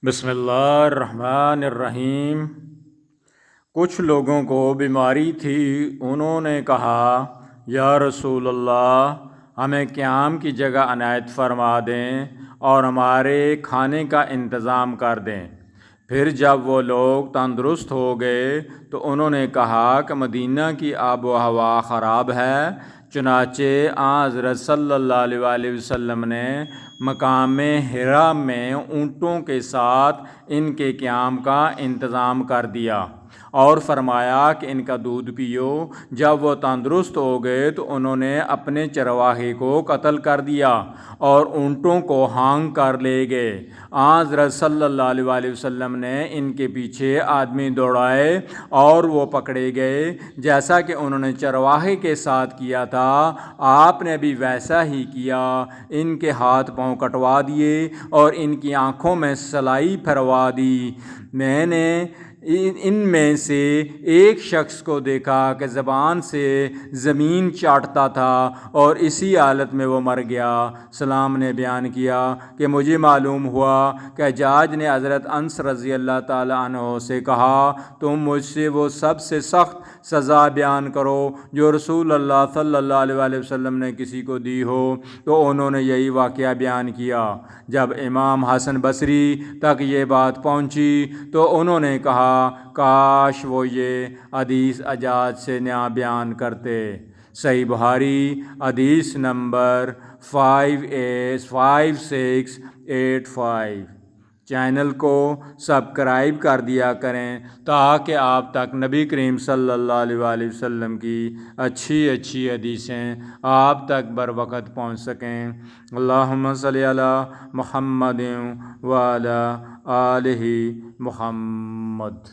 بسم اللہ الرحمن الرحیم۔ کچھ لوگوں کو بیماری تھی، انہوں نے کہا یا رسول اللہ ہمیں قیام کی جگہ عنایت فرما دیں اور ہمارے کھانے کا انتظام کر دیں۔ پھر جب وہ لوگ تندرست ہو گئے تو انہوں نے کہا کہ مدینہ کی آب و ہوا خراب ہے، چنانچہ حضرت صلی اللہ علیہ وآلہ وسلم نے مقام حرا میں اونٹوں کے ساتھ ان کے قیام کا انتظام کر دیا اور فرمایا کہ ان کا دودھ پیو۔ جب وہ تندرست ہو گئے تو انہوں نے اپنے چرواہے کو قتل کر دیا اور اونٹوں کو ہانک کر لے گئے۔ حضرت صلی اللہ علیہ وآلہ وسلم نے ان کے پیچھے آدمی دوڑائے اور وہ پکڑے گئے، جیسا کہ انہوں نے چرواہے کے ساتھ کیا تھا آپ نے بھی ویسا ہی کیا۔ ان کے ہاتھ پاؤں کٹوا دیے اور ان کی آنکھوں میں سلائی پھروا دی۔ میں نے ان میں سے ایک شخص کو دیکھا کہ زبان سے زمین چاٹتا تھا اور اسی حالت میں وہ مر گیا۔ سلام نے بیان کیا کہ مجھے معلوم ہوا کہ حجاج نے حضرت انس رضی اللہ تعالیٰ عنہ سے کہا تم مجھ سے وہ سب سے سخت سزا بیان کرو جو رسول اللہ صلی اللہ علیہ وآلہ وسلم نے کسی کو دی ہو، تو انہوں نے یہی واقعہ بیان کیا۔ جب امام حسن بصری تک یہ بات پہنچی تو انہوں نے کہا کاش وہ یہ حدیث حجاج سے نہ بیان کرتے۔ صحیح بخاری حدیث نمبر 5685۔ چینل کو سبسکرائب کر دیا کریں تاکہ آپ تک نبی کریم صلی اللہ علیہ وآلہ وسلم کی اچھی حدیثیں آپ تک بر وقت پہنچ سکیں۔ اللہم صلی علی محمد وعلی آلہ محمد۔